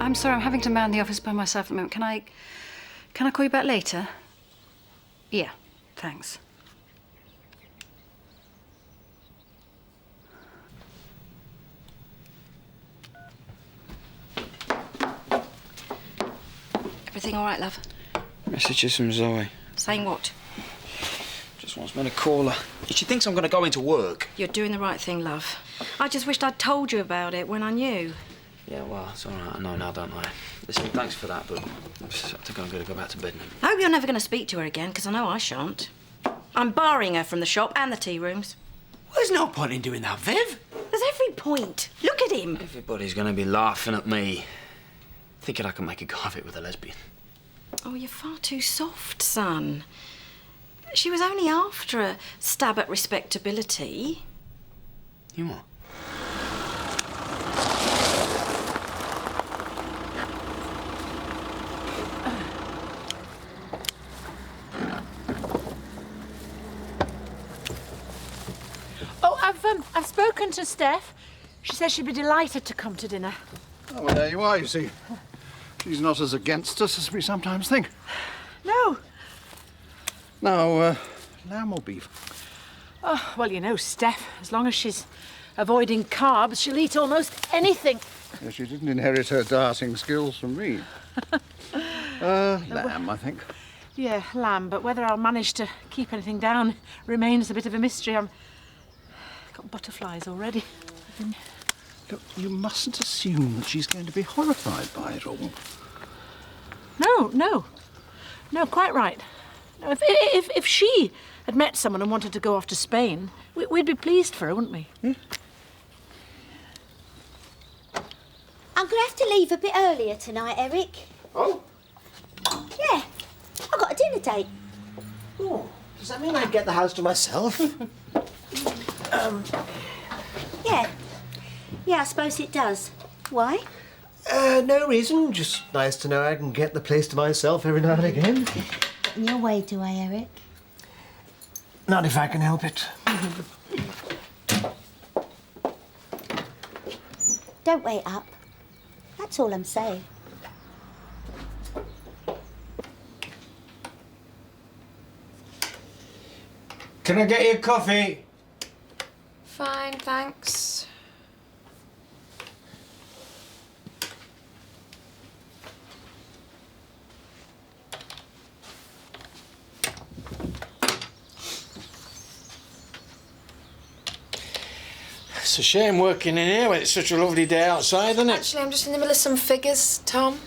I'm sorry, I'm having to man the office by myself at the moment. Can I call you back later? Yeah, thanks. Everything all right, love? Messages from Zoe. Saying what? Just wants me to call her. She thinks I'm going to go into work. You're doing the right thing, love. I just wished I'd told you about it when I knew. Yeah, well, it's all right. I know now, don't I? Listen, thanks for that, but I think I'm going to go back to bed now. I hope you're never going to speak to her again, because I know I shan't. I'm barring her from the shop and the tea rooms. Well, there's no point in doing that, Viv. There's every point. Look at him. Everybody's going to be laughing at me, thinking I can make a go of it with a lesbian. Oh, you're far too soft, son. She was only after a stab at respectability. You are? Oh, I've spoken to Steph. She says she'd be delighted to come to dinner. Oh, well, there you are, you see. She's not as against us as we sometimes think. No. Now, lamb or beef? Oh, well, you know, Steph, as long as she's avoiding carbs, she'll eat almost anything. Yeah, she didn't inherit her dieting skills from me. Lamb, I think. Yeah, lamb, but whether I'll manage to keep anything down remains a bit of a mystery. I've got butterflies already. Look, you mustn't assume that she's going to be horrified by it all. No, quite right. No, if she had met someone and wanted to go off to Spain, we'd be pleased for her, wouldn't we? Yeah. I'm going to have to leave a bit earlier tonight, Eric. Oh? Yeah, I've got a dinner date. Oh, does that mean I get the house to myself? Yeah, I suppose it does. Why? No reason. Just nice to know I can get the place to myself every now and again. Get in your way, do I, Eric? Not if I can help it. Don't wait up. That's all I'm saying. Can I get you a coffee? Fine, thanks. It's a shame working in here when it's such a lovely day outside, isn't it? Actually, I'm just in the middle of some figures, Tom.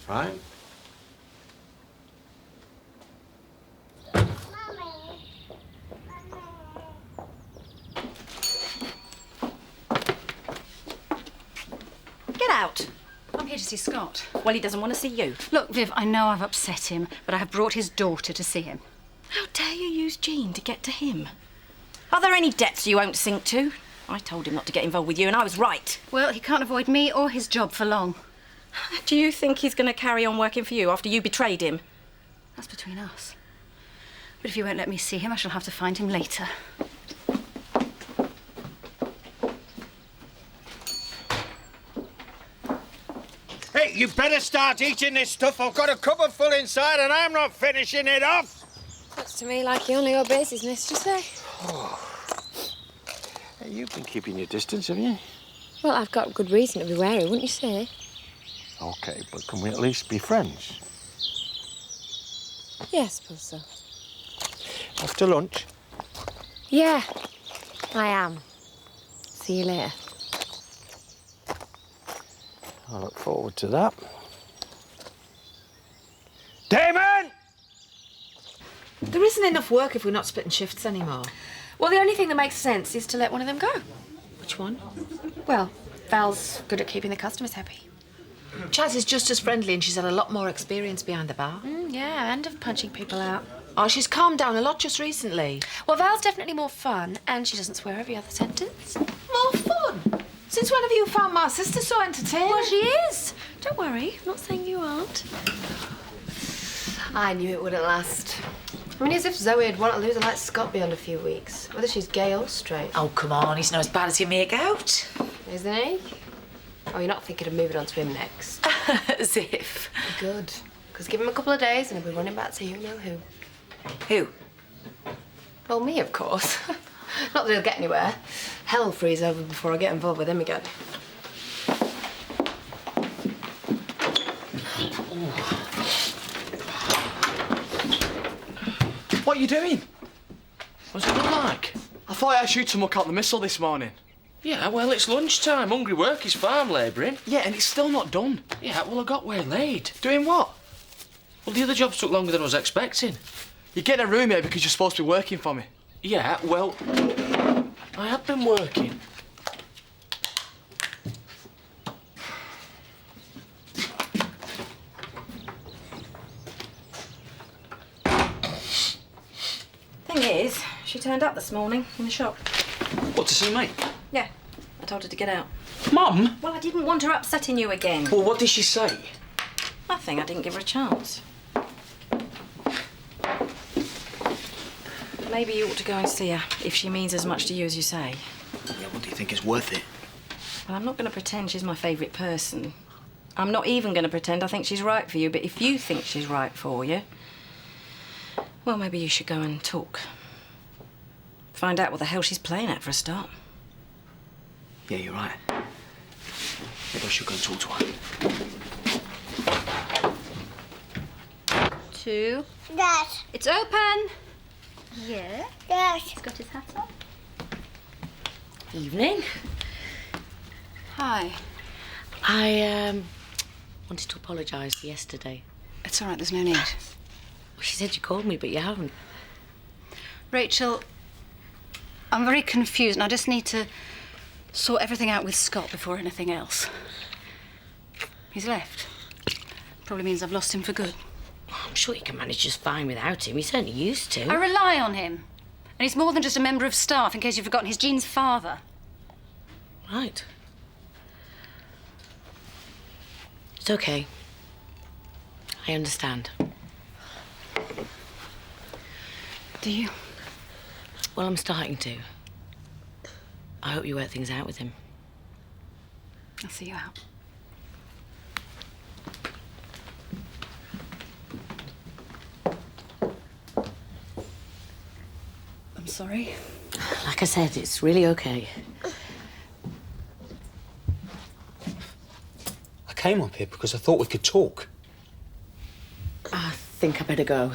Fine. Get out. I'm here to see Scott. Well, he doesn't want to see you. Look, Viv, I know I've upset him, but I have brought his daughter to see him. How dare you use Jean to get to him? Are there any depths you won't sink to? I told him not to get involved with you, and I was right. Well, he can't avoid me or his job for long. Do you think he's going to carry on working for you after you betrayed him? That's between us. But if you won't let me see him, I shall have to find him later. Hey, you better start eating this stuff. I've got a cupboard full inside and I'm not finishing it off. Looks to me like he only obeys his mistress, eh? Hey, you've been keeping your distance, haven't you? Well, I've got good reason to be wary, wouldn't you say? OK, but can we at least be friends? Yeah, I suppose so. After lunch? Yeah, I am. See you later. I look forward to that. Damon! There isn't enough work if we're not splitting shifts anymore. Well, the only thing that makes sense is to let one of them go. Which one? Well, Val's good at keeping the customers happy. Chaz is just as friendly and she's had a lot more experience behind the bar. Yeah, and of punching people out. Oh, she's calmed down a lot just recently. Well, Val's definitely more fun, and she doesn't swear every other sentence. More fun? Since when have you found my sister so entertaining? Well, she is. Don't worry, I'm not saying you aren't. I knew it wouldn't last. I mean, as if Zoe'd want to lose her like Scott beyond a few weeks, whether she's gay or straight. Oh, come on, he's not as bad as you make out. Isn't he? Oh, you're not thinking of moving on to him next? As if. Good. Because give him a couple of days and he'll be running back to you know who. Who? Well, me, of course. Not that he'll get anywhere. Hell will freeze over before I get involved with him again. What are you doing? What's it look like? I thought I asked you to muck out the missile this morning. Yeah, well, it's lunchtime. Hungry work is farm labouring. Yeah, and it's still not done. Yeah, well, I got waylaid. Doing what? Well, the other jobs took longer than I was expecting. You're getting a roommate because you're supposed to be working for me. Yeah, well, I have been working. Thing is, she turned up this morning in the shop. What, to see me? Yeah, I told her to get out. Mum? Well, I didn't want her upsetting you again. Well, what did she say? Nothing, I didn't give her a chance. Maybe you ought to go and see her, if she means as much to you as you say. Yeah, well, do you think it's worth it? Well, I'm not going to pretend she's my favourite person. I'm not even going to pretend I think she's right for you, but if you think she's right for you, well, maybe you should go and talk. Find out what the hell she's playing at for a start. Yeah, you're right. Maybe I should go and talk to her. 2. Dad. It's open! Yeah? Dad. He's got his hat on. Evening. Hi. I, wanted to apologise for yesterday. It's all right, there's no need. Well, she said you called me, but you haven't. Rachel, I'm very confused and I just need to sort everything out with Scott before anything else. He's left. Probably means I've lost him for good. I'm sure you can manage just fine without him. He certainly used to. I rely on him. And he's more than just a member of staff, in case you've forgotten. He's Jean's father. Right. It's okay. I understand. Do you? Well, I'm starting to. I hope you work things out with him. I'll see you out. I'm sorry. Like I said, it's really okay. I came up here because I thought we could talk. I think I better go.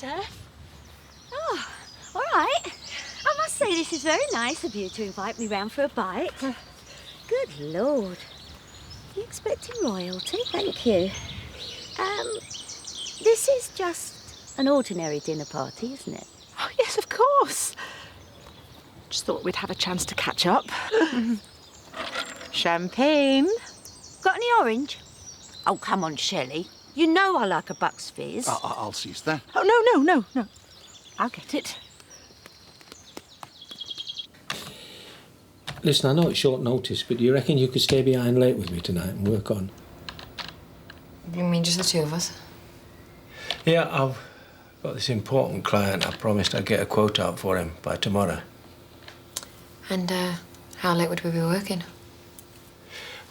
Steph. Oh, all right. I must say this is very nice of you to invite me round for a bite. Good Lord. You expecting royalty? Thank you. This is just an ordinary dinner party, isn't it? Oh, yes, of course. Just thought we'd have a chance to catch up. Champagne. Got any orange? Oh, come on, Shelley. You know I like a Bucks Fizz. I'll seize that. Oh, no. I'll get it. Listen, I know it's short notice, but do you reckon you could stay behind late with me tonight and work on? You mean just the two of us? Yeah, I've got this important client. I promised I'd get a quote out for him by tomorrow. And, how late would we be working?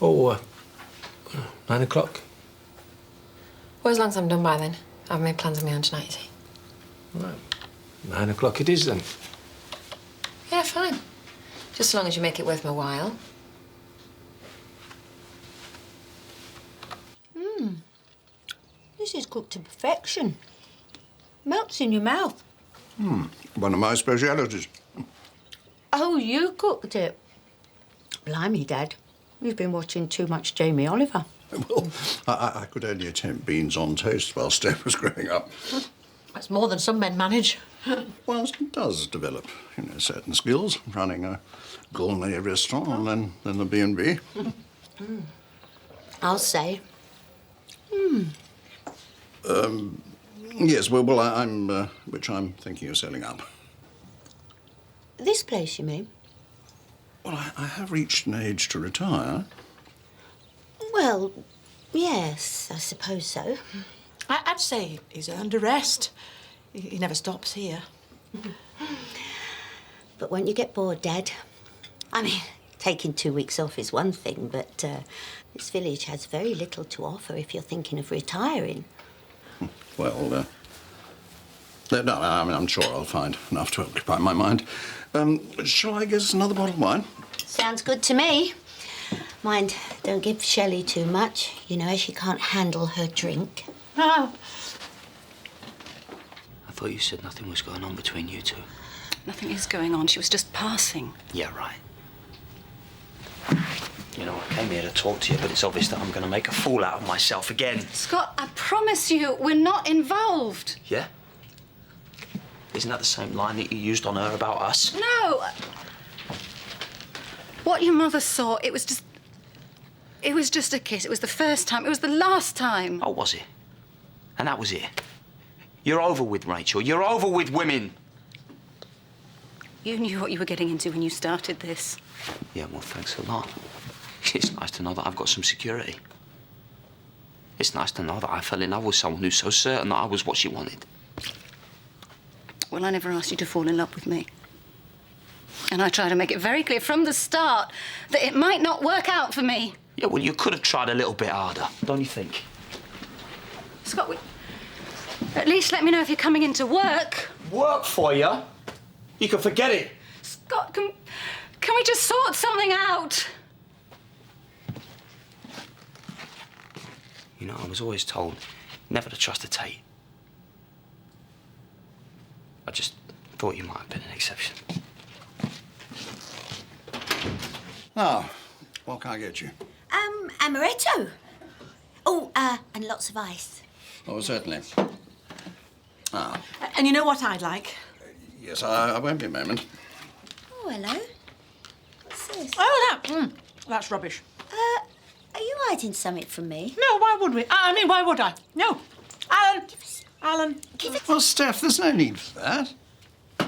Oh, 9 o'clock. Well, as long as I'm done by then. I've made plans on my own tonight, you see. Right. 9 o'clock it is, then. Yeah, fine. Just as long as you make it worth my while. This is cooked to perfection. Melts in your mouth. One of my specialities. Oh, you cooked it? Blimey, Dad. You've been watching too much Jamie Oliver. Well, I could only attempt beans on toast while Steph was growing up. That's more than some men manage. One does develop, certain skills, running a gourmet restaurant and then the B&B. I'll say. Yes, well, I'm thinking of selling up. This place, you mean? Well, I have reached an age to retire. Well, yes, I suppose so. I'd say he's earned a rest. He never stops here. But won't you get bored, Dad? I mean, taking 2 weeks off is one thing, but this village has very little to offer if you're thinking of retiring. Well, no, I'm sure I'll find enough to occupy my mind. Shall I get us another bottle of wine? Sounds good to me. Mind, don't give Shelley too much. You know, she can't handle her drink. Oh. I thought you said nothing was going on between you two. Nothing is going on. She was just passing. Yeah, right. You know, I came here to talk to you, but it's obvious that I'm going to make a fool out of myself again. Scott, I promise you, we're not involved. Yeah? Isn't that the same line that you used on her about us? No. What your mother saw, it was just a kiss. It was the first time. It was the last time. Oh, was it? And that was it? You're over with, Rachel. You're over with women. You knew what you were getting into when you started this. Yeah, well, thanks a lot. It's nice to know that I've got some security. It's nice to know that I fell in love with someone who's so certain that I was what she wanted. Well, I never asked you to fall in love with me. And I tried to make it very clear from the start that it might not work out for me. Yeah, well, you could have tried a little bit harder, don't you think? Scott, at least let me know if you're coming into work. Work for you? You can forget it. Scott, can we just sort something out? You know, I was always told never to trust a Tate. I just thought you might have been an exception. Now, what can I get you? Amaretto. Oh, and lots of ice. Oh, certainly. And you know what I'd like? Yes, I won't be a moment. Oh, hello. What's this? Oh, that's rubbish. Are you hiding something from me? No, why would we? I mean, why would I? No. Alan. Well, Steph, there's no need for that.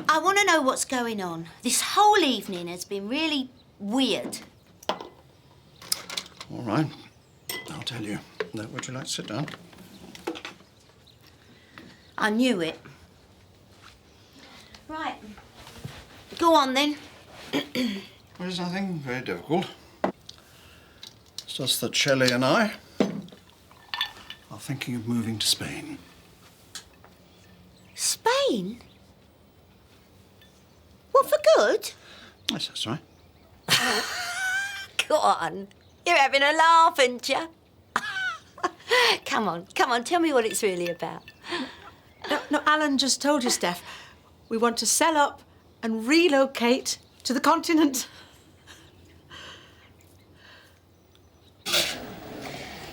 I want to know what's going on. This whole evening has been really weird. All right. I'll tell you. Now, would you like to sit down? I knew it. Right. Go on, then. There's nothing very difficult. It's just that Shelley and I are thinking of moving to Spain. Spain? What, for good? Yes, that's right. Go on. You're having a laugh, aren't you? Come on, tell me what it's really about. No, Alan just told you, Steph. We want to sell up and relocate to the continent.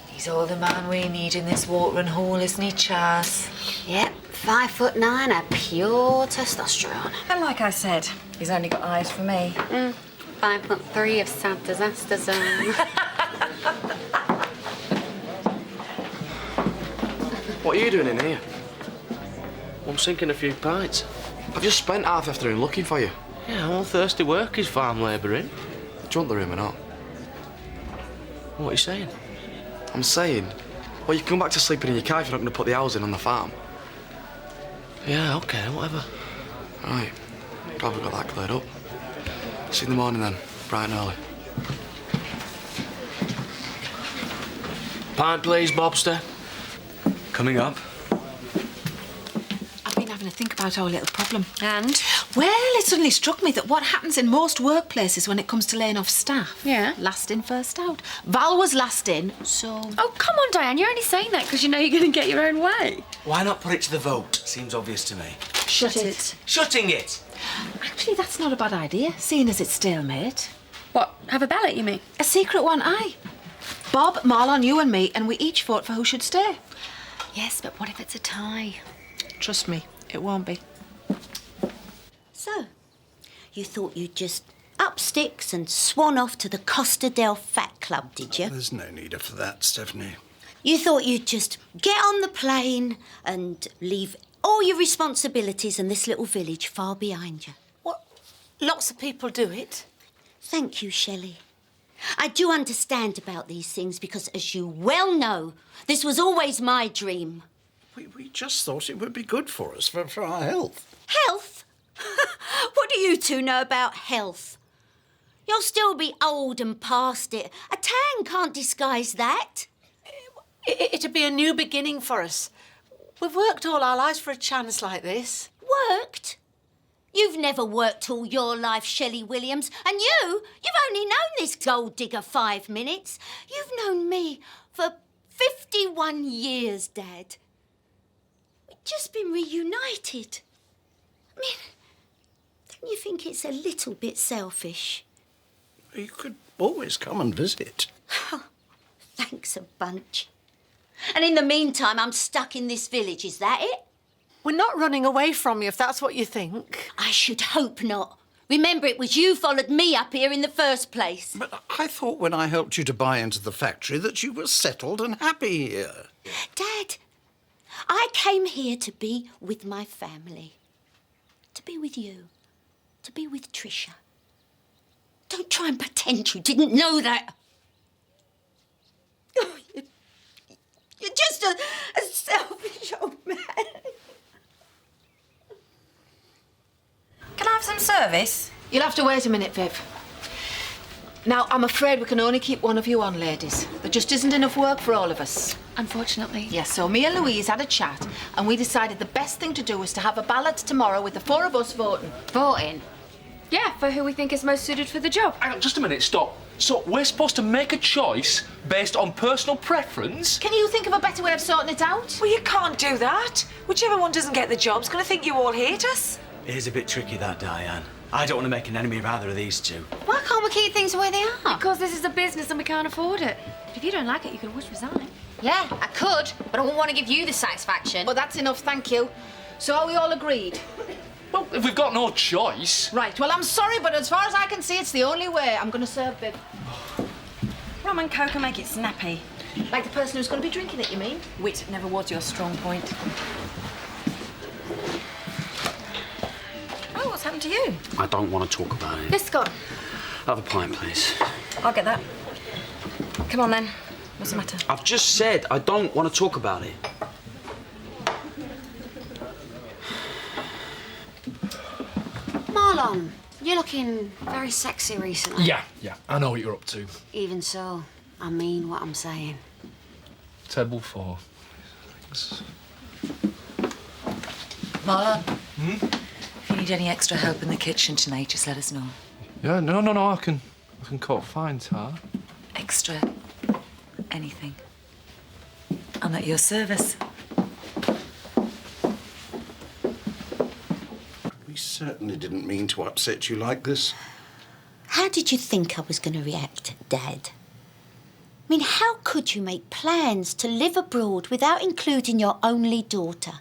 He's all the man we need in this watering hole, isn't he, Chas? Yep, 5'9", a pure testosterone. And like I said, he's only got eyes for me. 5'3" of sad disaster zone. What are you doing in here? I'm sinking a few pints. I've just spent half the afternoon looking for you. Yeah, all thirsty work is farm labouring. Do you want the room or not? What are you saying? I'm saying, well, you can come back to sleeping in your car if you're not going to put the hours in on the farm. Yeah, OK, whatever. Right. Glad we got that cleared up. See you in the morning then, bright and early. Pint, please, Bobster. Coming up. I've been having to think about our little problem. And? Well, it suddenly struck me that what happens in most workplaces when it comes to laying off staff? Yeah? Last in, first out. Val was last in, so... Oh, come on, Diane. You're only saying that because you know you're going to get your own way. Why not put it to the vote? Seems obvious to me. Shut it. Shutting it! Actually, that's not a bad idea, seeing as it's stalemate. What, have a ballot, you mean? A secret one, aye. Bob, Marlon, you and me, and we each vote for who should stay. Yes, but what if it's a tie? Trust me, it won't be. So, you thought you'd just up sticks and swan off to the Costa del Fat Club, did you? There's no need for that, Stephanie. You thought you'd just get on the plane and leave all your responsibilities and this little village far behind you. What? Lots of people do it. Thank you, Shelley. I do understand about these things because, as you well know, this was always my dream. We just thought it would be good for us, for our health. Health? What do you two know about health? You'll still be old and past it. A tan can't disguise that. It'd be a new beginning for us. We've worked all our lives for a chance like this. Worked? You've never worked all your life, Shelley Williams. And you've only known this gold digger 5 minutes. You've known me for 51 years, Dad. We've just been reunited. I mean, don't you think it's a little bit selfish? You could always come and visit. Thanks a bunch. And in the meantime, I'm stuck in this village, is that it? We're not running away from you, if that's what you think. I should hope not. Remember, it was you followed me up here in the first place. But I thought when I helped you to buy into the factory that you were settled and happy here. Dad, I came here to be with my family. To be with you. To be with Tricia. Don't try and pretend you didn't know that. Oh, you're just a selfish old man. Can I have some service? You'll have to wait a minute, Viv. Now, I'm afraid we can only keep one of you on, ladies. There just isn't enough work for all of us. Unfortunately. Yes, so me and Louise had a chat, and we decided the best thing to do was to have a ballot tomorrow with the 4 of us voting. Voting? Yeah, for who we think is most suited for the job. Hang on, just a minute, stop. So we're supposed to make a choice based on personal preference? Can you think of a better way of sorting it out? Well, you can't do that. Whichever one doesn't get the job's going to think you all hate us. It is a bit tricky, that, Diane. I don't want to make an enemy of either of these two. Why can't we keep things the way they are? Because this is a business and we can't afford it. But if you don't like it, you can always resign. Yeah, I could, but I wouldn't want to give you the satisfaction. Well, that's enough, thank you. So are we all agreed? Well, if we've got no choice... Right, well, I'm sorry, but as far as I can see, it's the only way. I'm going to serve Viv. Rum and coke and make it snappy. Like the person who's going to be drinking it, you mean? Wit never was your strong point. Oh, what's happened to you? I don't want to talk about it. This gone. Have a pint, please. I'll get that. Come on, then. What's the matter? I've just said I don't want to talk about it. Marlon, you're looking very sexy recently. Yeah, I know what you're up to. Even so, I mean what I'm saying. Table 4. Thanks. Marlon, if you need any extra help in the kitchen tonight, just let us know. Yeah, no, I can cook fine, Tar. Extra anything. I'm at your service. certainly didn't mean to upset you like this. How did you think I was going to react, Dad? I mean, how could you make plans to live abroad without including your only daughter?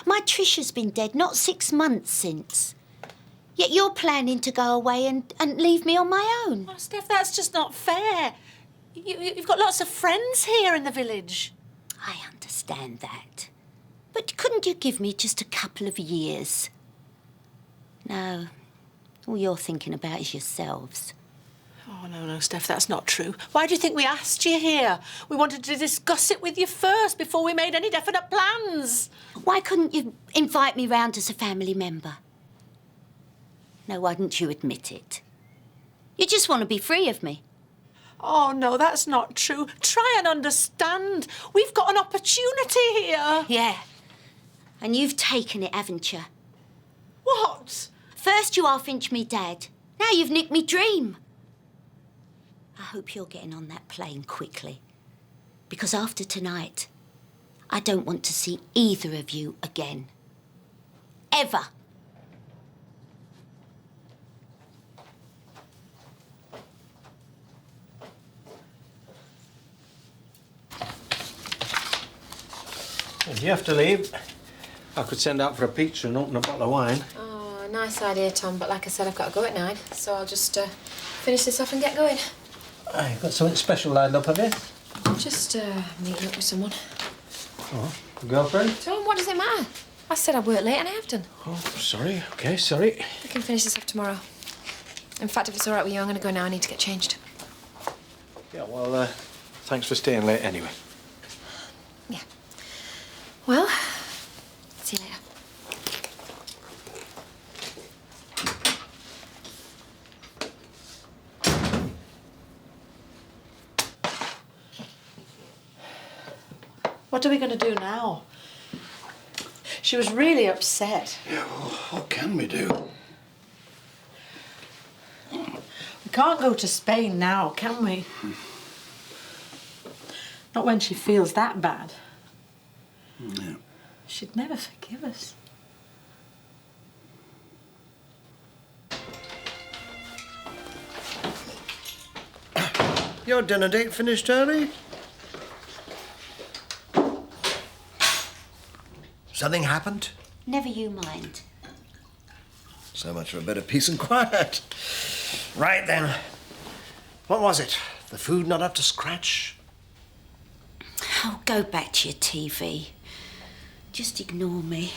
My Trisha's been dead not 6 months since. Yet you're planning to go away and leave me on my own. Oh, Steph, that's just not fair. You've got lots of friends here in the village. I understand that. But couldn't you give me just a couple of years? No. All you're thinking about is yourselves. Oh, no, Steph, that's not true. Why do you think we asked you here? We wanted to discuss it with you first before we made any definite plans. Why couldn't you invite me round as a family member? No, why didn't you admit it? You just want to be free of me. Oh, no, that's not true. Try and understand. We've got an opportunity here. Yeah. And you've taken it, haven't you? What? First you half-inch me dad. Now you've nicked me dream. I hope you're getting on that plane quickly. Because after tonight, I don't want to see either of you again. Ever. If you have to leave, I could send out for a pizza and open a bottle of wine. Oh, nice idea, Tom, but like I said, I've got to go at 9, so I'll just finish this off and get going. You've got something special lined up, have you? Just meeting up with someone. Oh, a girlfriend? Tom, what does it matter? I said I'd work late and I have done. Oh, sorry. OK, sorry. We can finish this off tomorrow. In fact, if it's all right with you, I'm going to go now. I need to get changed. Yeah, well, thanks for staying late anyway. Yeah. Well, see you later. What are we going to do now? She was really upset. Yeah, well, what can we do? We can't go to Spain now, can we? Not when she feels that bad. No. She'd never forgive us. Your dinner date finished early? Something happened? Never you mind. So much for a bit of peace and quiet. Right then. What was it? The food not up to scratch? Oh, go back to your TV. Just ignore me.